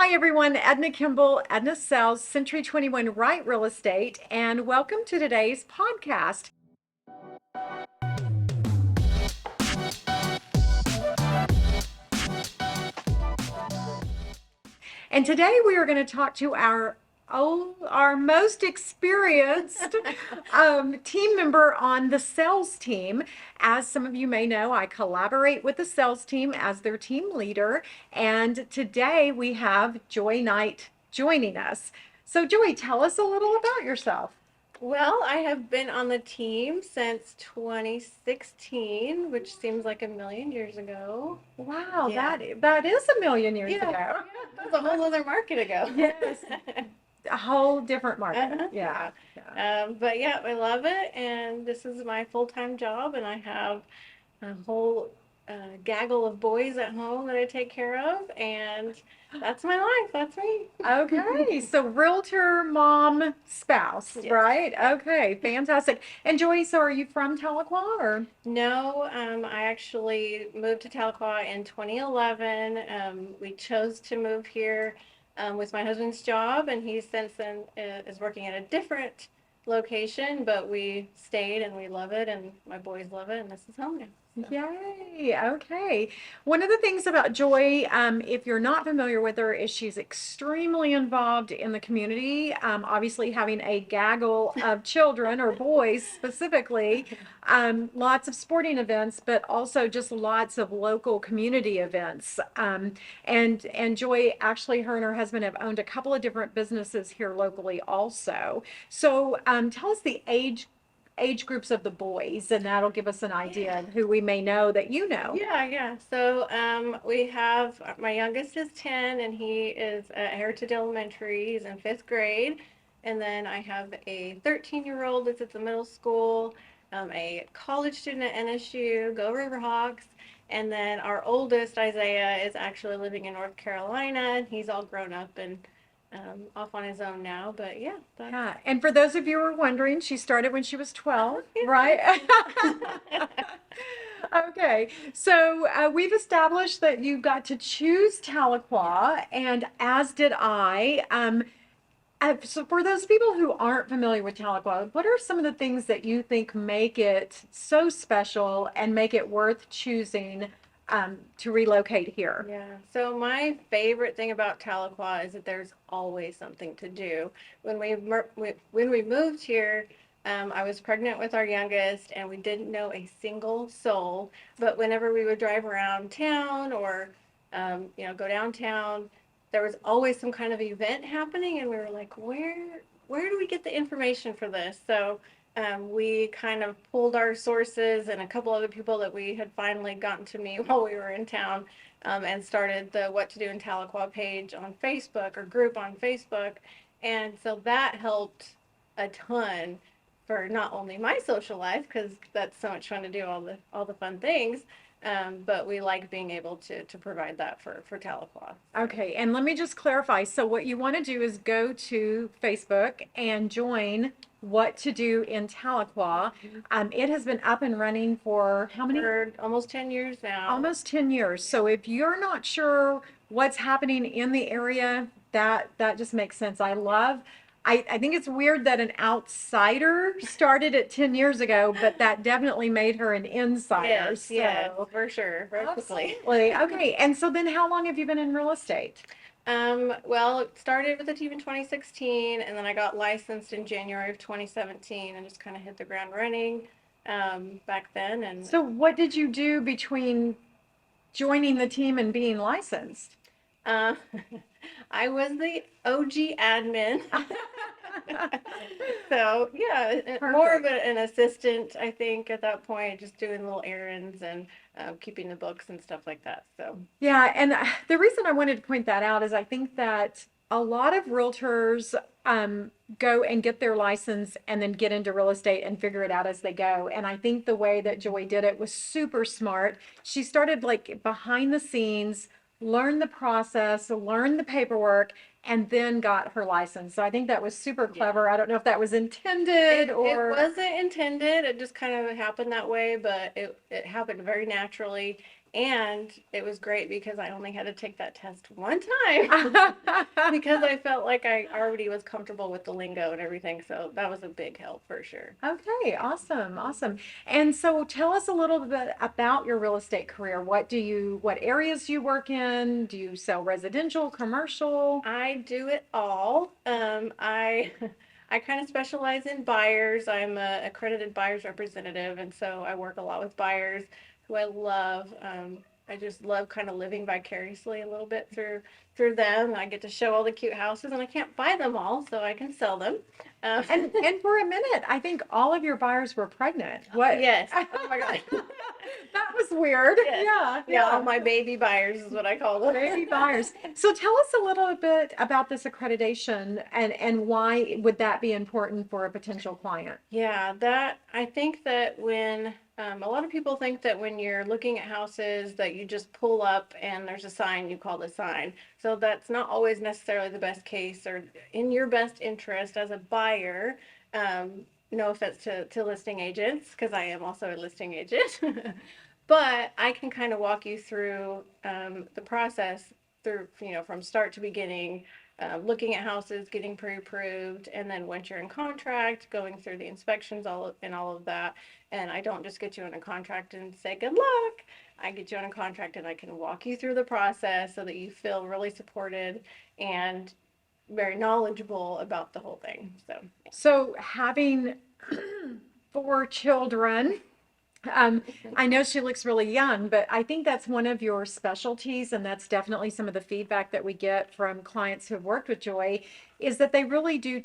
Hi everyone, Edna Kimble, Edna sells Century 21 Wright Real Estate, and welcome to today's podcast. And today we are going to talk to our most experienced team member on the sales team. As some of you may know, I collaborate with the sales team as their team leader. And today we have Joy Knight joining us. So Joy, tell us a little about yourself. Well, I have been on the team since 2016, which seems like a million years ago. Wow, Yeah. that is a million years Yeah, ago. yeah, that was a whole other market ago. Yes, a whole different market. Uh-huh, Yeah. yeah. But yeah, I love it, and this is my full-time job, and I have a whole gaggle of boys at home that I take care of, and that's my life. That's me. Okay, so realtor, mom, spouse, Yes. right? Yeah. Okay, fantastic. And Joy, so are you from Tahlequah or? No, I actually moved to Tahlequah in 2011. We chose to move here with my husband's job, and he since then is working at a different location, but we stayed and we love it, and my boys love it, and this is home now. So. Yay. Okay. One of the things about Joy, if you're not familiar with her, is she's extremely involved in the community. Obviously, having a gaggle of children or boys specifically, lots of sporting events, but also just lots of local community events. And Joy, actually, her and her husband have owned a couple of different businesses here locally also. So tell us the age groups of the boys, and that'll give us an idea of who we may know that you know. Yeah. So we have my youngest is 10, and he is at Heritage Elementary. He's in fifth grade. And then I have a 13-year-old that's at the middle school, a college student at NSU, go Riverhawks. And then our oldest, Isaiah, is actually living in North Carolina. He's all grown up and off on his own now. But yeah, that's... Yeah, and for those of you who are wondering, she started when she was 12, Yeah. right? Okay, so we've established that you got to choose Tahlequah, and as did I. So for those people who aren't familiar with Tahlequah, what are some of the things that you think make it so special and make it worth choosing to relocate here? Yeah. So my favorite thing about Tahlequah is that there's always something to do. When we moved here, I was pregnant with our youngest, and we didn't know a single soul. But whenever we would drive around town or, go downtown, there was always some kind of event happening, and we were like, where do we get the information for this? So we kind of pulled our sources and a couple other people that we had finally gotten to meet while we were in town, and started the What to Do in Tahlequah page on Facebook or group on Facebook. And so that helped a ton for not only my social life, because that's so much fun to do all the fun things, but we like being able to provide that for Tahlequah. Okay, and let me just clarify. So what you want to do is go to Facebook and join What to Do in Tahlequah. It has been up and running for how many? For almost 10 years now. Almost 10 years. So if you're not sure what's happening in the area, that just makes sense. I think it's weird that an outsider started it 10 years ago, but that definitely made her an insider. Yes, So, yes, for sure, very quickly. absolutely. Okay, and so then how long have you been in real estate? Well, it started with the team in 2016, and then I got licensed in January of 2017, and just kind of hit the ground running back then. And So what did you do between joining the team and being licensed? uh, I was the OG admin. So yeah, more of an assistant, I think, at that point, just doing little errands and keeping the books and stuff like that. So Yeah, and the reason I wanted to point that out is I think that a lot of realtors go and get their license and then get into real estate and figure it out as they go. And I think the way that Joy did it was super smart. She started like behind the scenes, learned the process, learned the paperwork, and then got her license. So I think that was super clever. I don't know if that was intended it wasn't intended. It just kind of happened that way, but it happened very naturally. And it was great because I only had to take that test one time because I felt like I already was comfortable with the lingo and everything. So that was a big help for sure. Okay, awesome, awesome. And so tell us a little bit about your real estate career. What areas do you work in? Do you sell residential, commercial? I do it all. I kind of specialize in buyers. I'm a accredited buyer's representative, and so I work a lot with buyers who I love. I just love kind of living vicariously a little bit through them. I get to show all the cute houses, and I can't buy them all, so I can sell them. And for a minute, I think all of your buyers were pregnant. What? Yes. Oh my God. That was weird. Yes. Yeah, Yeah, all yeah. my baby buyers is what I call them. Baby buyers. So tell us a little bit about this accreditation and why would that be important for a potential client? Yeah, that I think that when a lot of people think that when you're looking at houses that you just pull up and there's a sign, you call the sign. So that's not always necessarily the best case or in your best interest as a buyer. No offense to listing agents, because I am also a listing agent. But I can kind of walk you through the process through, from start to beginning, looking at houses, getting pre-approved, and then once you're in contract, going through the inspections, all of that. And I don't just get you on a contract and say good luck. I get you on a contract and I can walk you through the process so that you feel really supported and very knowledgeable about the whole thing. So having four children, I know she looks really young, but I think that's one of your specialties, and that's definitely some of the feedback that we get from clients who've worked with Joy, is that they really do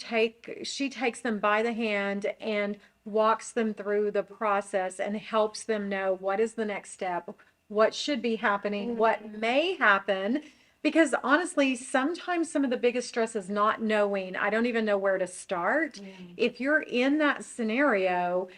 she takes them by the hand and walks them through the process and helps them know what is the next step, what should be happening, what may happen. Because honestly, sometimes some of the biggest stress is not knowing. I don't even know where to start. If you're in that scenario,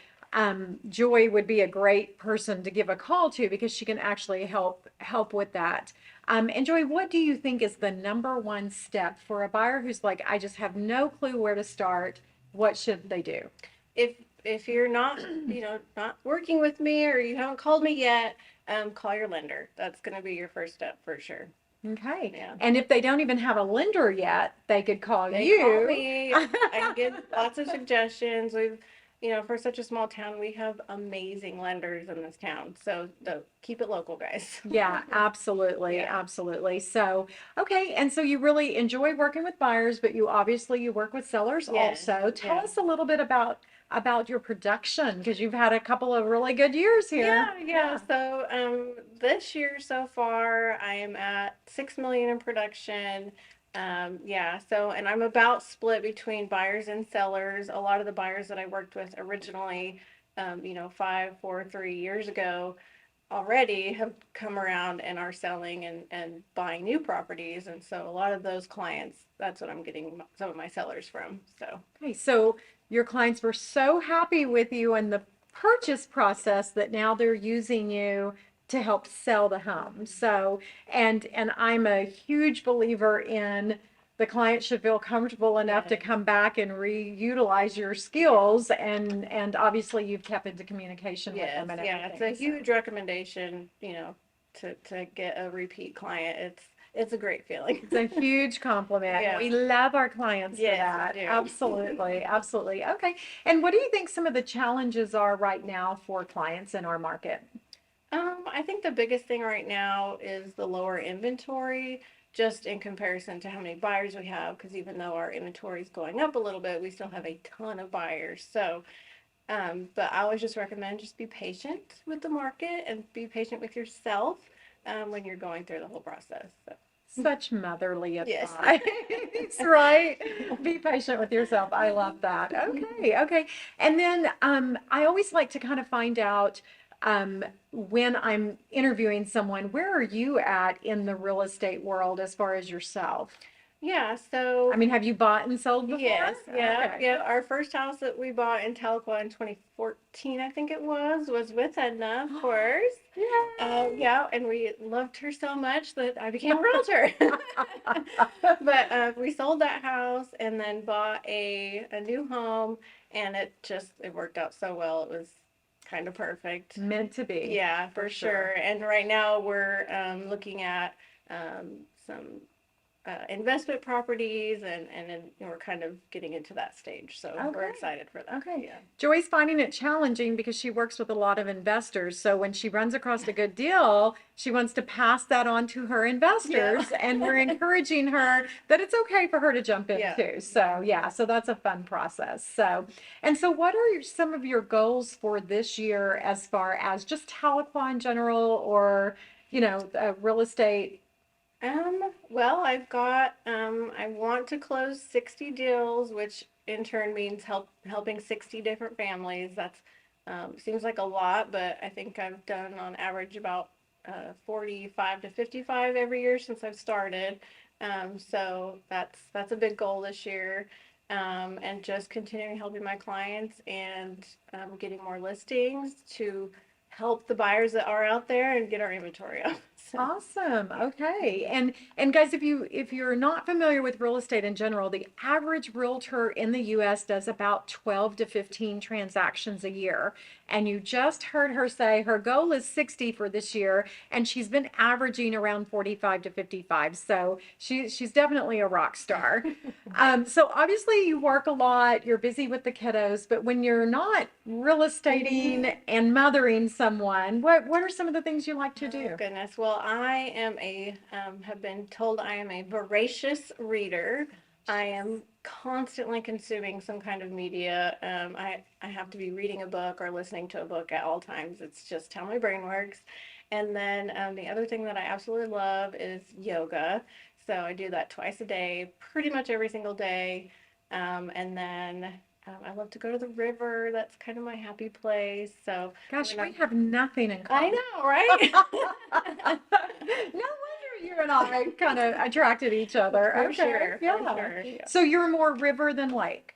Joy would be a great person to give a call to because she can actually help with that. And Joy, what do you think is the number one step for a buyer who's like, I just have no clue where to start? What should they do? If you're not not working with me or you haven't called me yet, call your lender. That's going to be your first step for sure. Okay. Yeah. And if they don't even have a lender yet, they could call They you. call me. I give lots of suggestions. For such a small town, we have amazing lenders in this town. So keep it local, guys. Yeah, absolutely, Yeah. absolutely. So, okay, and so you really enjoy working with buyers, but you work with sellers Yes, also. Tell yeah. us a little bit about your production because you've had a couple of really good years here. Yeah. So this year so far, I am at 6 million in production. Yeah. So, and I'm about split between buyers and sellers. A lot of the buyers that I worked with originally, 5, 4, 3 years ago, already have come around and are selling and buying new properties. And so a lot of those clients, that's what I'm getting some of my sellers from. So, Okay, so your clients were so happy with you in the purchase process that now they're using you to help sell the home. So, and I'm a huge believer in the client should feel comfortable enough to yes. come back and reutilize your skills, and obviously you've kept into communication with them Yes, and yeah, it's everything. a huge recommendation, to get a repeat client. It's a great feeling. It's a huge compliment. Yeah. We love our clients for Yes, that. we do. Absolutely, absolutely. Okay. And what do you think some of the challenges are right now for clients in our market? I think the biggest thing right now is the lower inventory, just in comparison to how many buyers we have, because even though our inventory is going up a little bit, we still have a ton of buyers. So, but I always just recommend just be patient with the market and be patient with yourself, when you're going through the whole process. So, Such motherly yes. advice, right? Be patient with yourself. I love that. Okay, okay. And then I always like to kind of find out when I'm interviewing someone, where are you at in the real estate world as far as yourself? Yeah, so I mean, have you bought and sold before? yes, yeah, Okay. yeah. Our first house that we bought in Tahlequah in 2014, I think it was with Edna, of course. Yay. Yeah, and we loved her so much that I became a realtor. But we sold that house and then bought a new home, and it worked out so well. It was kind of perfect. Meant to be. Yeah, for sure. And right now we're looking at some investment properties, and then we're kind of getting into that stage. So we're Okay. excited for that. Okay. Yeah. Joy's finding it challenging because she works with a lot of investors. So when she runs across a good deal, she wants to pass that on to her investors. Yeah. And we're encouraging her that it's okay for her to jump in Yeah. too. So yeah, so that's a fun process. So what are some of your goals for this year as far as just Tahlequah in general, or, real estate? Well, I've got, I want to close 60 deals, which in turn means helping 60 different families. That's, seems like a lot, but I think I've done on average about 45 to 55 every year since I've started. So that's a big goal this year. And just continuing helping my clients and getting more listings to help the buyers that are out there and get our inventory up. So. Awesome. Okay. And guys, if you're not familiar with real estate in general, the average realtor in the US does about 12 to 15 transactions a year. And you just heard her say her goal is 60 for this year, and she's been averaging around 45 to 55. So she's definitely a rock star. So obviously you work a lot, you're busy with the kiddos, but when you're not real estating and mothering someone, what are some of the things you like to do? Oh, goodness. Well, I am have been told I am a voracious reader. I am constantly consuming some kind of media. I have to be reading a book or listening to a book at all times. It's just how my brain works. And then the other thing that I absolutely love is yoga. So I do that twice a day, pretty much every single day. And then I love to go to the river. That's kind of my happy place. So Gosh, when we I'm, have nothing in I common. know, right? No wonder you and I kind of attracted each other. For Okay, sure, yeah. for sure. Yeah. So you're more river than lake.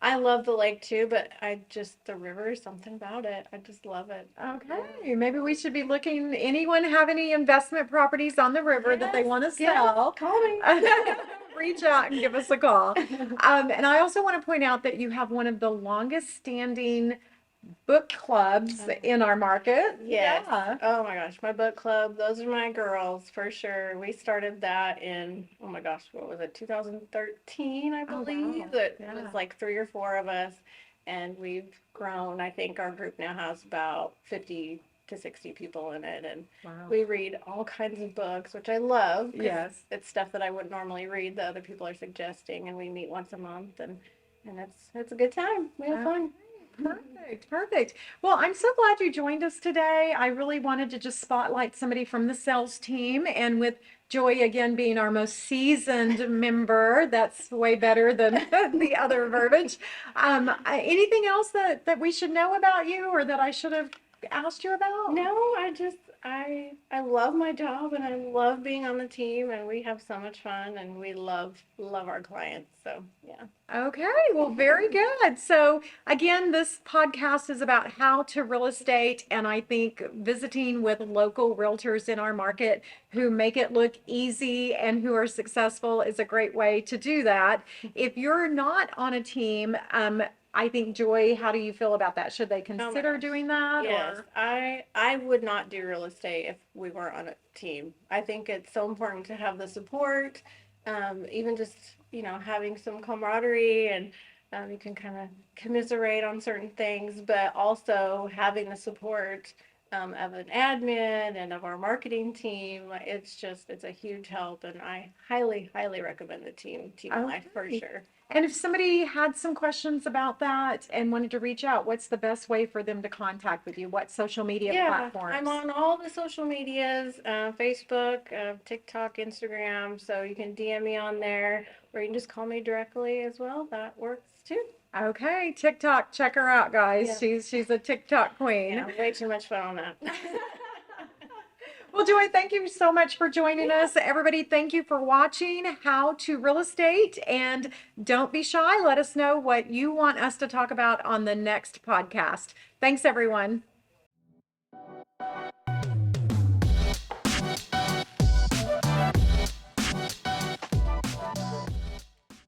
I love the lake too, but the river, something about it. I just love it. Okay, maybe we should be looking. Anyone have any investment properties on the river that they want to Yes, sell? call me. Reach out and give us a call. And I also want to point out that you have one of the longest standing book clubs in our market. Yes. Yeah. Oh my gosh, my book club, those are my girls for sure. We started that in, oh my gosh, what was it, 2013, I Oh, believe. wow. It Yeah. was like 3 or 4 of us, and we've grown. I think our group now has about 50 to 60 people in it, and Wow. we read all kinds of books, which I love. Yes. It's stuff that I wouldn't normally read that other people are suggesting, and we meet once a month, and it's a good time. We have fun. Perfect, perfect. Well, I'm so glad you joined us today. I really wanted to just spotlight somebody from the sales team, and with Joy again being our most seasoned member, that's way better than the other verbiage. Anything else that we should know about you, or that I should have asked you about? No, I love my job, and I love being on the team, and we have so much fun, and we love our clients. So yeah. Okay, well, very good. So, again, this podcast is about how to real estate, and I think visiting with local realtors in our market who make it look easy and who are successful is a great way to do that. If you're not on a team, I think, Joy, how do you feel about that? Should they consider doing that? Yes, Or? I would not do real estate if we weren't on a team. I think it's so important to have the support, even just, having some camaraderie, and you can kind of commiserate on certain things, but also having the support of an admin and of our marketing team. It's a huge help, and I highly, highly recommend the team life for Okay. sure. And if somebody had some questions about that and wanted to reach out, what's the best way for them to contact with you? What social media Yeah, platforms? I'm on all the social medias, Facebook, TikTok, Instagram, so you can DM me on there, or you can just call me directly as well. That works too. Okay, TikTok, check her out, guys. Yeah. She's a TikTok queen. Yeah, way too much fun on that. Well, Joy, thank you so much for joining us. Everybody, thank you for watching How to Real Estate. And don't be shy. Let us know what you want us to talk about on the next podcast. Thanks, everyone.